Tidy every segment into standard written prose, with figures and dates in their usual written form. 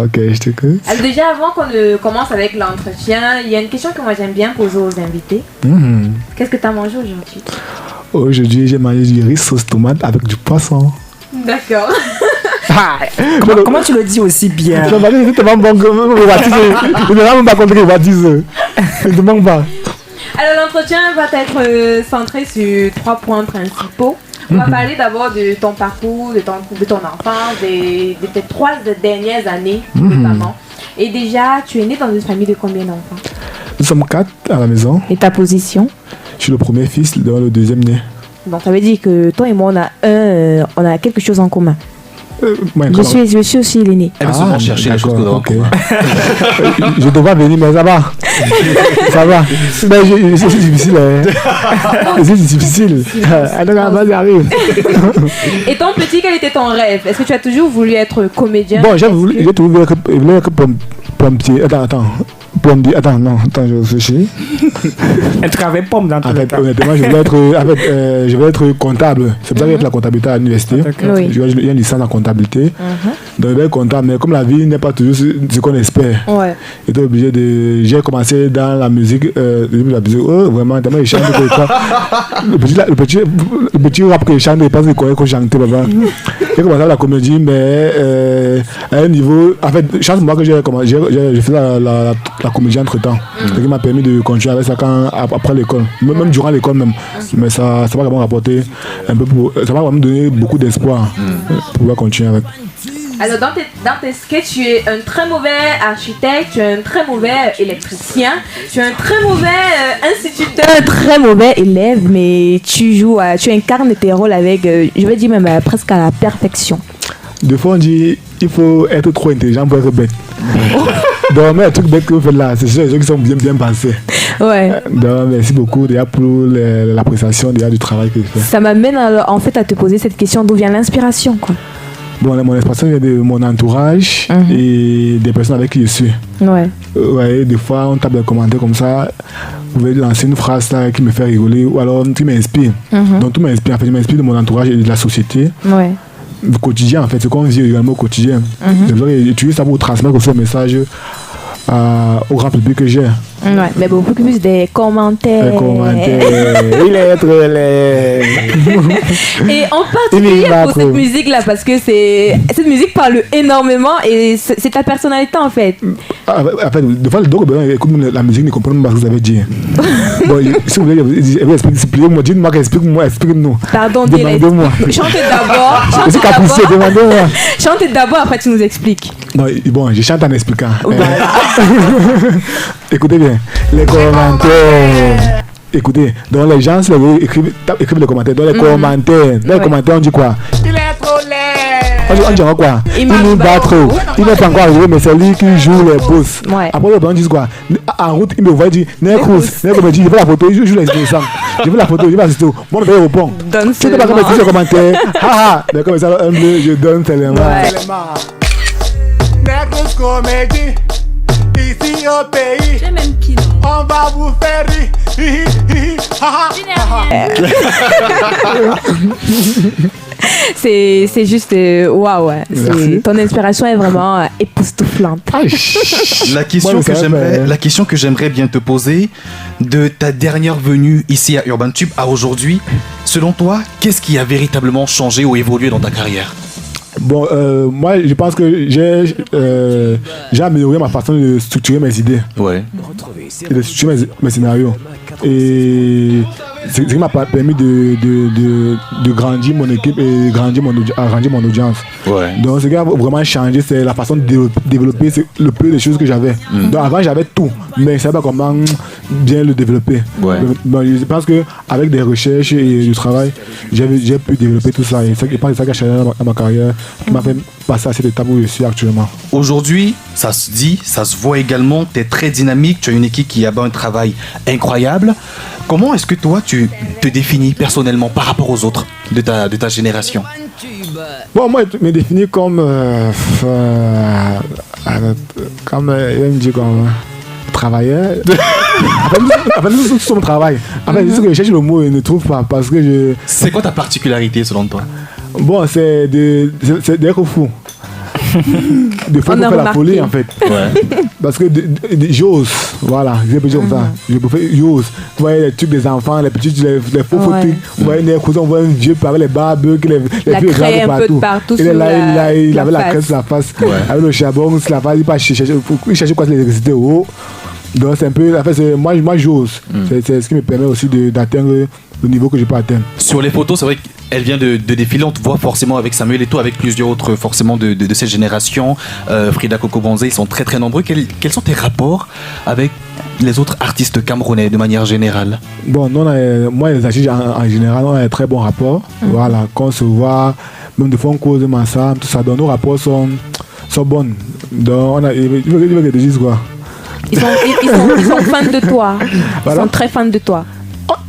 Ok, je t'écoute. Alors déjà, avant qu'on ne commence avec l'entretien, il y a une question que moi j'aime bien poser aux invités. Qu'est-ce que tu as mangé aujourd'hui? Aujourd'hui, j'ai mangé du riz sauce tomate avec du poisson. D'accord. Comment tu le dis aussi bien? C'est tellement bon que je ne me rends même pas compte qu'il va dire ça. Je ne manque pas. Alors l'entretien va être centré sur 3 points principaux. On va parler d'abord de ton parcours, de ton enfance, de tes 3 dernières années notamment. Et déjà, tu es né dans une famille de combien d'enfants? Nous sommes 4 à la maison. Et ta position? Je suis le premier fils, le deuxième né. Donc ça veut dire que toi et moi, on a quelque chose en commun. Je suis aussi l'aîné. Elle veut souvent chercher les choses que okay. Je devrais venir, mais ça va. Ça va. Mais c'est difficile. C'est difficile. Alors, vas-y, arrive. Et ton petit, quel était ton rêve? Est-ce que tu as toujours voulu être comédien? Bon, j'ai toujours voulu être pompier. Attends, je réfléchis. Elle travaille pomme dans ton cas. Honnêtement, je voulais être comptable. C'est pour ça que j'ai fait la comptabilité à l'université. Oui. J'ai une licence en comptabilité. Donc, je voulais être comptable, mais comme la vie n'est pas toujours ce qu'on espère, j'étais obligé de. J'ai commencé dans la musique. La musique, vraiment, tellement je chante le petit rap que je chante, je pense qu'il connaît qu'on chantait. J'ai commencé la comédie, mais à un niveau. En fait, chance moi que j'ai fait la comédie entre temps. Ce qui m'a permis de continuer avec ça après l'école, même durant l'école même. Mais ça m'a vraiment rapporté un peu ça m'a vraiment donné beaucoup d'espoir pour pouvoir continuer avec. Alors dans tes sketchs, tu es un très mauvais architecte, tu es un très mauvais électricien, tu es un très mauvais instituteur, un très mauvais élève, mais tu incarnes tes rôles avec, je vais dire même presque à la perfection. Des fois on dit il faut être trop intelligent pour être bête. Donc mais les trucs bêtes que vous faites là, c'est sûr les gens qui sont bien pensés. Ouais. Donc merci beaucoup déjà pour l'appréciation déjà du travail que je fais. Ça m'amène en fait à te poser cette question, d'où vient l'inspiration quoi? Bon, mon inspiration vient de mon entourage et des personnes avec qui je suis. Ouais, des fois on tape des commentaires comme ça, vous pouvez lancer une phrase là qui me fait rigoler ou alors qui m'inspire. Donc tout m'inspire, en fait je m'inspire de mon entourage et de la société. Du quotidien en fait, ce qu'on vit également au quotidien. C'est pour ça que j'utilise ça pour transmettre ce message au grand public que j'ai. Mais beaucoup plus des commentaires. Et en particulier pour cette musique-là, parce que cette musique parle énormément et c'est ta personnalité en fait. En fait, des fois, les écoute la musique, ne comprennent pas ce que vous avez dit. Bon, si vous voulez expliquez-moi, dites-moi, explique-nous. Pardon, demandez-moi. Chantez d'abord. Chantez d'abord, après tu nous expliques. Bon, je chante en expliquant. Écoutez bien, les commentaires. Écoutez, donc les gens écrivent les commentaires. Dans les commentaires, on dit quoi? Il est trop laid. On dit quoi? Il nous bat trop. Il n'est pas encore arrivé, mais c'est lui qui joue les boss. Après, on dit quoi? En route, il me voit, il dit Nécrous. Nécrous me dit je veux la photo, je joue les dessins. Je veux la photo, je vais assister. Bon, je vais répondre. Si tu n'es pas comme ça, commentaire. Mais comme ça, je donne tellement. Nécrous comédie. Ici au pays, on va vous faire rire. C'est juste waouh. Ton inspiration est vraiment époustouflante. La question que j'aimerais bien te poser, de ta dernière venue ici à Urban Tube à aujourd'hui, selon toi, qu'est-ce qui a véritablement changé ou évolué dans ta carrière? Bon, moi, je pense que j'ai amélioré ma façon de structurer mes idées. Et de structurer mes scénarios. Et c'est ce qui m'a permis de grandir mon équipe et grandir mon audience. Donc, ce qui a vraiment changé, c'est la façon de développer le peu de choses que j'avais. Donc, avant, j'avais tout, mais je ne savais pas comment bien le développer. Donc, je pense qu'avec des recherches et du travail, j'ai pu développer tout ça. Et je pense que c'est ça qui a changé dans ma carrière, qui m'a fait passer à cette étape où je suis actuellement. Aujourd'hui, ça se dit, ça se voit également, tu es très dynamique, tu as une équipe qui a un travail incroyable. Comment est-ce que toi, tu te définis personnellement par rapport aux autres de ta génération? Bon, moi, je me définis comme travailleur. En fait, c'est son travail. En fait, c'est que je cherche le mot et ne trouve pas parce que je... C'est quoi ta particularité selon toi? Bon, c'est d'être fou. Des fois, il faut faire la folie, en fait. Ouais. Parce que j'ose, voilà, je peux dire comme ça. Je peux faire, j'ose. Vous voyez les trucs des enfants, les petits, les faux trucs. Vous voyez les cousins, on voit un vieux avec les barbes, les vieux grave partout. Il avait la crème sur la face, avec le charbon sur la face, il cherchait quoi l'électricité haut. Donc c'est un peu, en fait, moi j'ose. C'est ce qui me permet aussi d'atteindre le niveau que je peux atteindre. Sur les photos, c'est vrai qu'elle vient de défiler, on te voit forcément avec Samuel Eto'o, avec plusieurs autres forcément de cette génération. Frida Coco Bonzé, ils sont très très nombreux. Quels sont tes rapports avec les autres artistes camerounais de manière générale? Bon, moi les artistes en général, on a un très bon rapport. Voilà, quand on se voit, même des fois on cause ensemble, tout ça, donc nos rapports sont bons. Donc il veut que tu dises quoi? Ils sont fans de toi. Ils sont très fans de toi.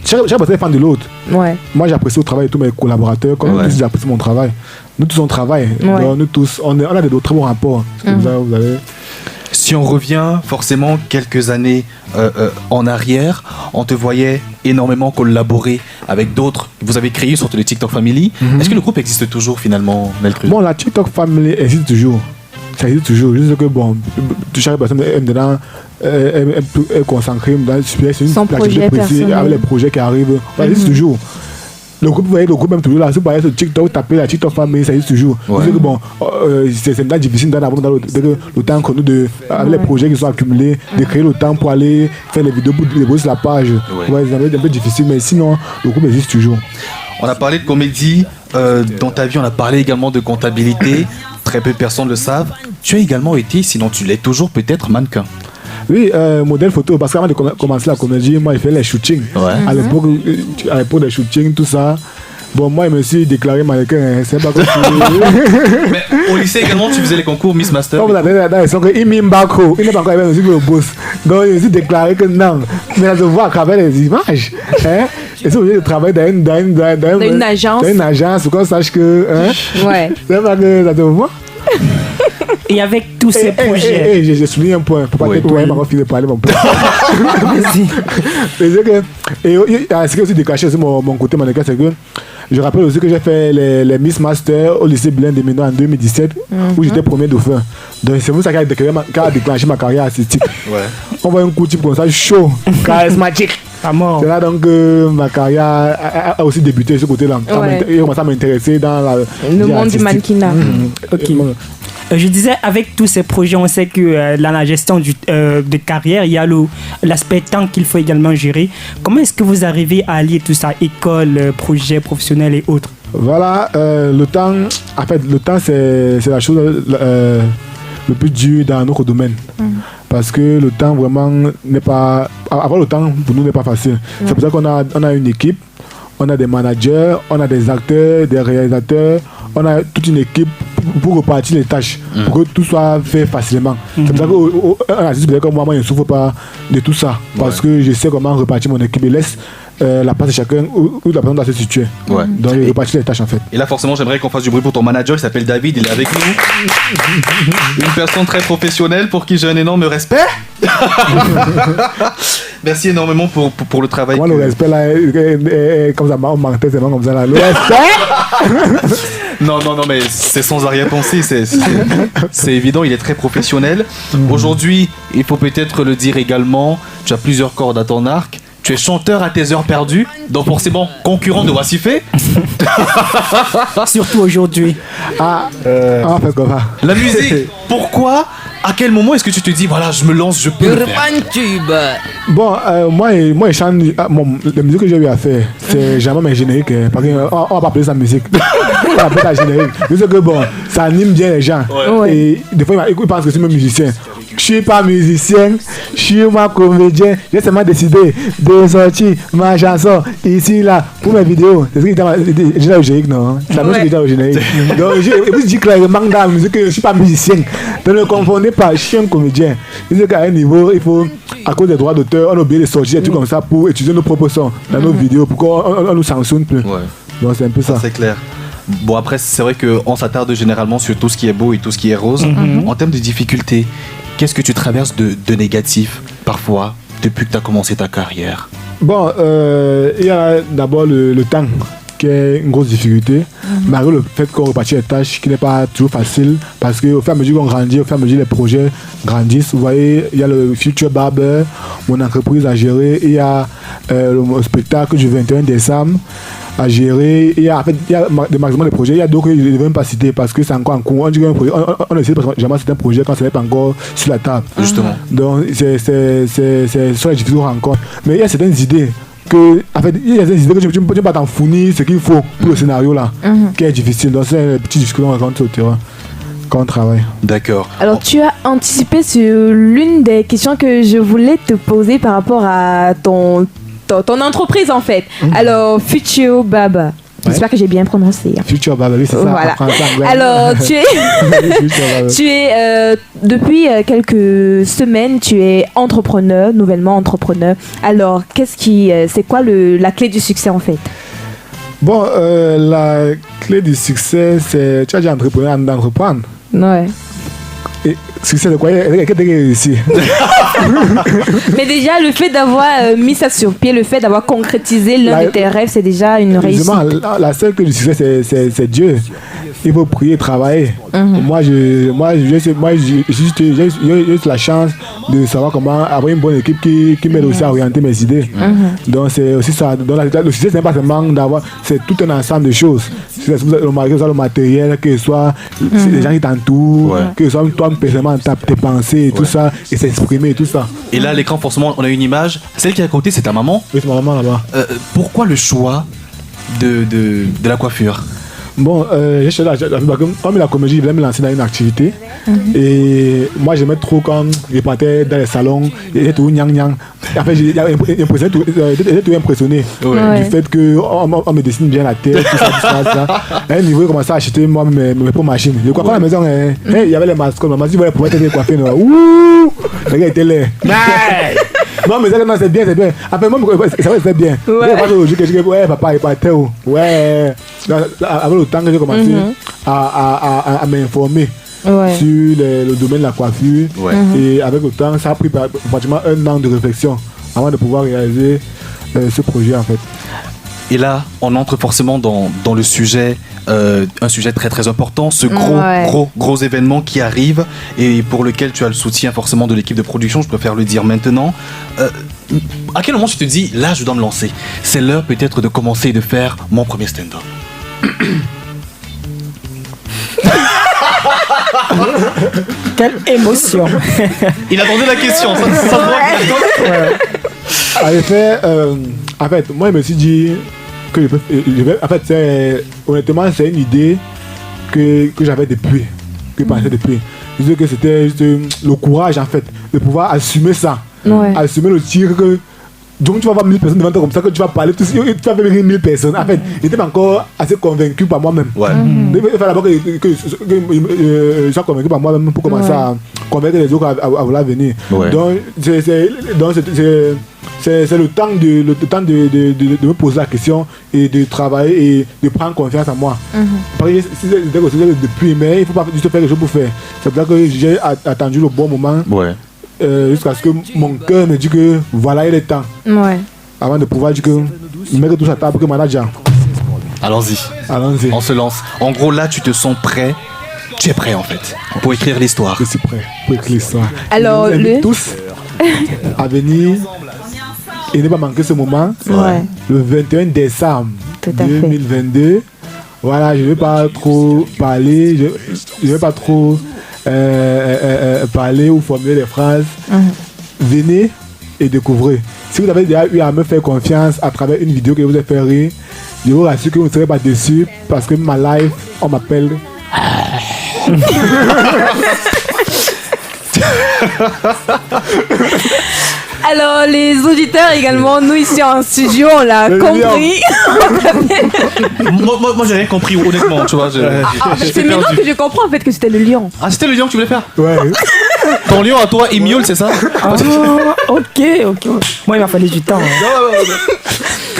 Chaque personne est fan de l'autre. Ouais. Moi, j'apprécie le travail de tous mes collaborateurs. Comme nous tous, j'apprécie mon travail. Nous tous, on travaille. Ouais. Donc, nous tous, on a des très bons rapports. Vous avez... Si on revient forcément quelques années en arrière, on te voyait énormément collaborer avec d'autres. Vous avez créé surtout le TikTok Family. Est-ce que le groupe existe toujours finalement, Neltru? Bon, la TikTok Family existe toujours. Ça existe toujours. Juste que bon, chaque personne aime dedans, est concentrée dans son projet personnel. avec les projets qui arrivent. Ça existe toujours. Le groupe, vous voyez, le groupe même toujours là. Si vous voyez sur TikTok, vous tapez la TikTok Family, ça existe toujours. C'est que bon, c'est difficile le temps que nous, avec les projets qui sont accumulés, de créer le temps pour aller faire les vidéos, pour les poser sur la page. Ouais, c'est un peu difficile, mais sinon, le groupe existe toujours. On a parlé de comédie, dans ta vie, on a parlé également de comptabilité. Très peu de personnes le savent. Tu as également été, sinon tu l'es toujours peut-être, mannequin. Oui, modèle photo, parce qu'avant de commencer la comédie, moi, j'ai fait les shootings. À l'époque des shootings, tout ça. Bon, moi, je me suis déclaré mannequin. C'est pas comme Mais au lycée également, tu faisais les concours Miss Master. Comme vous avez dans les sons que il n'est pas encore arrivé aussi pour le boss. Donc, je me suis déclaré que non. Mais ça se voit à travers les images. Et c'est obligé de travailler dans une agence. Dans une agence, pour qu'on sache que. Ouais. C'est pas que ça te voit. Et avec tous ces projets. J'ai souligné un point. Pour pas que toi, ma fille de parler, mon point. Vas-y. Ce qui est aussi décaché sur mon côté mannequin, c'est que je rappelle aussi que j'ai fait les Miss Master au lycée Belen de Ménon en 2017, où j'étais premier dauphin. Donc c'est pour ça qui a déclenché ma carrière artistique. On voit un coup type comme ça, chaud, charismatique. C'est là donc que ma carrière a aussi débuté de ce côté-là. Et commencé à m'intéresser dans le monde du mannequinat. Ok. Je disais, avec tous ces projets, on sait que dans la gestion de carrière, il y a l'aspect temps qu'il faut également gérer. Comment est-ce que vous arrivez à allier tout ça, école, projet professionnel et autres? Voilà, le temps, en fait, le temps, c'est la chose le plus dur dans notre domaine. Parce que le temps, vraiment, n'est pas... Avoir le temps, pour nous, n'est pas facile. C'est pour ça qu'on a une équipe, on a des managers, on a des acteurs, des réalisateurs, on a toute une équipe pour repartir les tâches, pour que tout soit fait facilement. C'est pour ça qu'un artiste comme moi, je ne souffre pas de tout ça, parce que je sais comment repartir mon équipe et laisse la place de chacun où la personne doit se situer. Donc, il repartir les tâches en fait. Et là, forcément, j'aimerais qu'on fasse du bruit pour ton manager, il s'appelle David, il est avec nous. Une personne très professionnelle pour qui j'ai un énorme respect. Merci énormément pour le travail. Moi, le respect là, comme ça, on manque tellement comme ça là. Le respect. Non, mais c'est sans arrière-pensée, c'est évident, il est très professionnel. Aujourd'hui, il faut peut-être le dire également, tu as plusieurs cordes à ton arc. Tu es chanteur à tes heures perdues, donc forcément concurrent de Wassifé. Surtout aujourd'hui. On fait comme ça. La musique, pourquoi? À quel moment est-ce que tu te dis, voilà, je me lance, je peux le faire? Bon, moi, je chante. La musique que j'ai eu à faire, c'est jamais mes génériques. Parce qu'on va pas appeler ça musique. On va appeler ça générique. Mais c'est que bon, ça anime bien les gens. Et des fois, ils pensent que c'est un musicien. Je suis pas musicien, je suis moi comédien. J'ai seulement décidé de sortir ma chanson ici, là, pour mes vidéos. C'est ce qui est déjà au générique, non? C'est la musique qui est déjà au générique. Donc, je dis clairement dans la musique que je suis pas musicien. Donc, ne confondez pas, je suis un comédien. Je sais qu'à un niveau, il faut, à cause des droits d'auteur, on a oublié de sortir des trucs comme ça pour utiliser nos propres sons dans nos vidéos, pour qu'on nous sanctionne plus. Donc, c'est un peu ça. C'est clair. Bon, après, c'est vrai qu'on s'attarde généralement sur tout ce qui est beau et tout ce qui est rose. En termes de difficultés, qu'est-ce que tu traverses de négatif, parfois, depuis que tu as commencé ta carrière? Bon, il y a d'abord le temps. qui est une grosse difficulté, malgré le fait qu'on répartit les tâches qui n'est pas toujours facile, parce qu'au fur et à mesure qu'on grandit, au fur et à mesure que les projets grandissent, vous voyez, il y a le Future Barber, mon entreprise à gérer, et il y a le spectacle du 21 décembre à gérer. Il y a, en fait, il y a le maximum de projets. Il y a d'autres que je ne vais même pas citer parce que c'est encore en cours. On dit qu'un projet, on essaie de jamais c'est un projet quand ce n'est pas encore sur la table. Justement. Donc, c'est sur les difficultés encore. Mais il y a certaines idées que, en fait, il y a des idées que tu ne peux pas t'en fournir ce qu'il faut pour le scénario là, qui est difficile. Donc, c'est une petite difficulté qu'on rencontre au terrain quand on travaille. D'accord. Alors, tu as anticipé sur l'une des questions que je voulais te poser par rapport à ton entreprise en fait. Alors, Future Baba. J'espère que j'ai bien prononcé. Future Baba, oui, c'est ça. Voilà. Alors, tu es depuis quelques semaines, tu es entrepreneur, nouvellement entrepreneur. Alors, c'est quoi la clé du succès en fait? Bon, la clé du succès, c'est tu as déjà d'entreprendre. Ouais. Et succès de quoi? Qu'est-ce que tu as réussi? Mais déjà, le fait d'avoir mis ça sur pied, le fait d'avoir concrétisé l'un de tes rêves, c'est déjà une réussite. La seule clé du succès, c'est Dieu. Il faut prier et travailler. Moi, j'ai juste la chance de savoir comment avoir une bonne équipe qui m'aide aussi à orienter mes idées. Donc, c'est aussi ça. Donc, le succès, ce n'est pas seulement d'avoir, c'est tout un ensemble de choses. Que ce soit le matériel, que ce soit les gens qui t'entourent, que ce soit toi personnellement tes pensées et tout ça, et s'exprimer et tout ça. Et là, à l'écran, forcément, on a une image. Celle qui est à côté, c'est ta maman. Oui, c'est ma maman là-bas. Pourquoi le choix de la coiffure? Bon, comme la comédie, il voulait me lancer dans une activité. Et moi, j'aimais trop quand je partais dans les salons, il était tout gnang. En fait, j'étais tout impressionné du fait qu'on me dessine bien la tête, tout ça. À un niveau, j'ai commencé à acheter moi mes propres machines. Je crois qu'à la maison, il y avait les mascottes. Ma maman dit, voilà, pour être coiffé. Ouh, le gars était laid. Non, mais c'est bien. Après, moi, c'est vrai, c'est bien. Ouais, papa, il partait où? Ouais. Avec le temps que j'ai commencé à m'informer sur le domaine de la coiffure. Et avec le temps, ça a pris pratiquement 1 an de réflexion avant de pouvoir réaliser ce projet, en fait. Et là, on entre forcément dans le sujet, un sujet très très important, ce gros événement qui arrive et pour lequel tu as le soutien forcément de l'équipe de production, je préfère le dire maintenant. À quel moment tu te dis, là je dois me lancer, c'est l'heure peut-être de commencer et de faire mon premier stand-up? Quelle émotion. Il attendait la question, ça en fait, moi je me suis dit que en fait, honnêtement, c'est une idée que j'avais depuis, que je pensais depuis. Je disais que c'était juste le courage en fait, de pouvoir assumer ça, assumer le tir que. Donc tu vas voir 1000 personnes devant toi comme ça, que tu vas parler, tu vas faire 1000 personnes. En fait, j'étais pas encore assez convaincu par moi-même. Il fallait d'abord que je sois convaincu par moi-même pour commencer à convaincre les autres à vouloir venir. Donc c'est le temps de me poser la question et de travailler et de prendre confiance en moi. Parce que c'est depuis, mais il ne faut pas juste faire quelque chose pour faire. C'est pour ça que j'ai attendu le bon moment. Jusqu'à ce que mon cœur me dise que voilà, il est temps. Avant de pouvoir dire que mettre tout ça à table pour que manager. Allons-y. On se lance. En gros, là, tu te sens prêt. Tu es prêt en fait pour écrire l'histoire. Je suis prêt pour écrire l'histoire. Alors, tous à venir et ne pas manquer ce moment. Le 21 décembre 2022. Voilà, je ne vais pas trop parler. Je vais pas trop parler ou formuler des phrases. Venez et découvrez. Si vous avez déjà eu à me faire confiance à travers une vidéo que vous avez fait rire, je vous rassure que vous ne serez pas déçus parce que ma live, on m'appelle. Alors les auditeurs également, nous ici en studio, on l'a compris. moi j'ai rien compris honnêtement, tu vois. C'est maintenant que je comprends en fait que c'était le lion. Ah, c'était le lion que tu voulais faire? Ouais. Ton lion à toi, il miaule, c'est ça? Ok. Moi il m'a fallu du temps.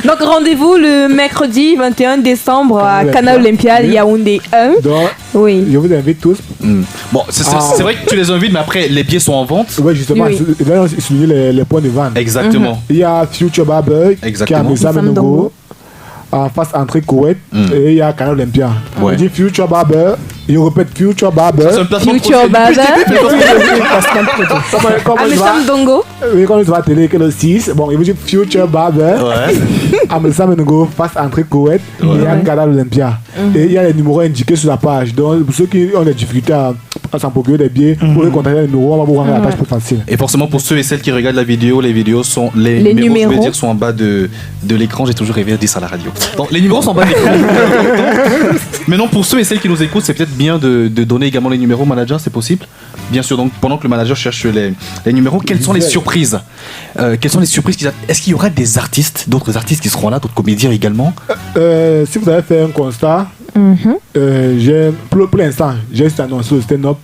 Donc rendez-vous le mercredi 21 décembre à Canal Olympia Yaoundé 1. Donc, je vous invite tous. Bon, c'est vrai que tu les invites, mais après les billets sont en vente. Oui, justement, c'est souligner les points de vente. Exactement. Il y a Future Barber qui a mis ça Nogo en face entrée Koweït, et il y a Canal Olympia. Ouais. On dit Future Barber, il répète Future Barber. C'est un placement de Future produit. Barber. Comment il va? Amesam Dongo. Oui, quand il va à la télé, que le 6, bon, il veut dire Future Barber. Ouais. Amesam Dongo, face entrée Koweït, et il y a Canal Olympia. Et il y a les numéros indiqués sur la page. Donc, pour ceux qui ont des difficultés à s'en procurer des billets, vous pouvez contacter les numéros, on va vous rendre la tâche plus facile. Et forcément, pour ceux et celles qui regardent la vidéo, les numéros, je vais dire, sont en bas de l'écran. J'ai toujours rêvé de dire ça à la radio. Donc, les numéros sont en bas de l'écran. Maintenant, pour ceux et celles qui nous écoutent, c'est peut-être bien de donner également les numéros au manager, c'est possible? Bien sûr, donc pendant que le manager cherche les numéros, quelles sont les surprises? Est-ce qu'il y aura des artistes, d'autres artistes qui seront là, d'autres comédiens également? Si vous avez fait un constat, pour l'instant, j'ai juste annoncé au stand-up.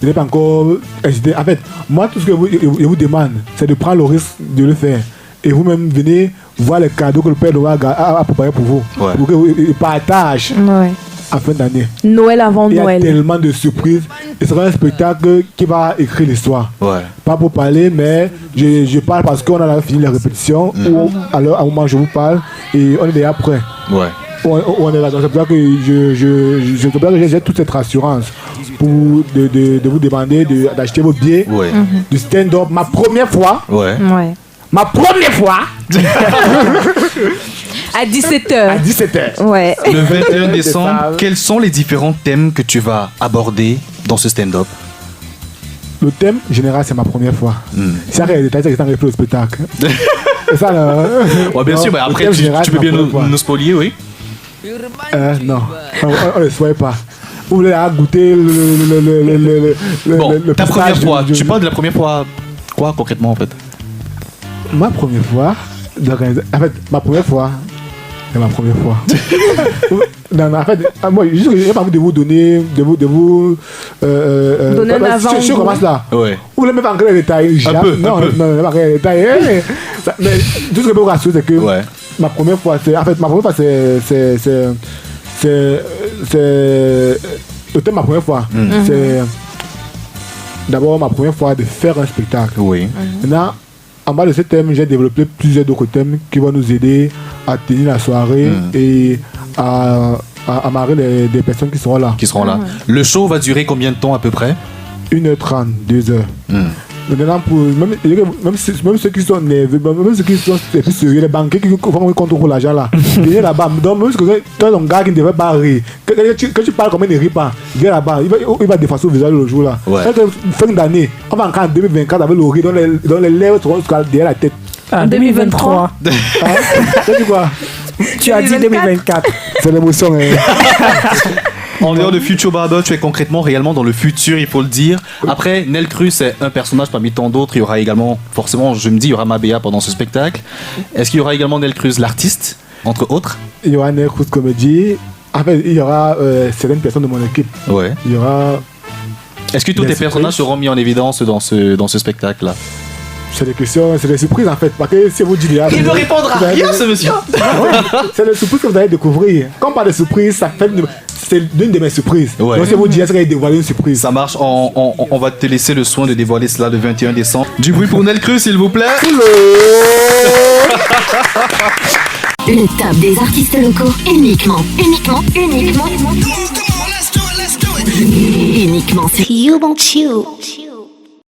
Je n'ai pas encore hésité. En fait, moi, tout ce que je vous demande, c'est de prendre le risque de le faire. Et vous-même, venez voir les cadeaux que le Père Noël a préparé pour vous. Ouais. Pour qu'il partage Ouais. en fin d'année. Noël avant Il y a Noël. tellement de surprises. Et c'est un spectacle qui va écrire l'histoire. Ouais. Pas pour parler, mais je parle parce qu'on a fini les répétitions. Ou alors, à un moment, je vous parle et on est déjà prêt. Ouais. On est là. Donc, c'est pour ça que j'ai toute cette rassurance pour de vous demander d'acheter vos billets Ouais. du stand-up. Ma première fois. Ouais. Ouais. Ma première fois À 17h. à 17h. Ouais. Le 21 décembre, femmes. quels sont les différents thèmes que tu vas aborder dans ce stand-up? Le thème général, c'est ma première fois. Si il y a des détails, c'est que ça arrive le spectacle. C'est ça, là. Ouais, bien Non, sûr, mais le après, thème tu général, peux c'est bien ma première fois. nous spoiler, oui? Non, on ne le souhaite pas. Vous voulez goûter Bon, le ta première pistache fois, du- tu parles de la première fois, quoi concrètement en fait? Ma première fois, en fait, ma première fois, c'est ma première fois. Non, en fait, moi, juste que j'ai pas envie de vous donner, Donner un avant-goût. Je commence là. Ouais. Vous voulez même pas entrer les détails? peu, Non, un peu. non, pas entrer les détails. Mais tout ce que je peux vous rassurer, c'est que Ouais. ma première fois, c'est le thème de ma première fois. C'est d'abord ma première fois de faire un spectacle. Oui. Maintenant, en bas de ce thème, j'ai développé plusieurs autres thèmes qui vont nous aider à tenir la soirée et à marrer des personnes qui seront là. Qui seront là. Le show va durer combien de temps à peu près? 1h30, 2h. Maintenant, même ceux qui sont nerveux, même ceux qui sont plus sérieux, les banquiers qui contrôlent l'argent là, viens là-bas. Donc, même si tu as un gars qui ne devait pas rire, que tu parles comme il ne rit pas, viens là-bas, il va défacer au visage le jour là. Ouais. Fin d'année, on va encore en 2024 avec le rire, dont les lèvres seront derrière la tête. En 2023. Hein? Tu dis quoi? Tu as dit 2024. C'est l'émotion. En dehors de Future Barber, tu es concrètement réellement dans le futur, il faut le dire. Après, Nel Cruz, c'est un personnage parmi tant d'autres. Il y aura également, forcément, je me dis, il y aura Mabea pendant ce spectacle. Est-ce qu'il y aura également Nel Cruz, l'artiste, entre autres? Il y aura une écoute comédie. En fait, il y aura certaines personnes de mon équipe. Ouais. Il y aura. Est-ce que tous Des tes personnages surprises. seront mis en évidence dans ce spectacle-là? C'est des questions, c'est des surprises en fait. Parce que si vous dites déjà. Il ne répondra vous allez- rien, ce monsieur. C'est des surprises que vous allez découvrir. Quand on parle de surprise, c'est l'une de mes surprises. Ouais. Donc si vous dites, est-ce qu'il va dévoiler une surprise? Ça marche, on va te laisser le soin de dévoiler cela le 21 décembre. Du bruit pour Nel Cruz, s'il vous plaît. Le top des artistes locaux, uniquement sur You Want You.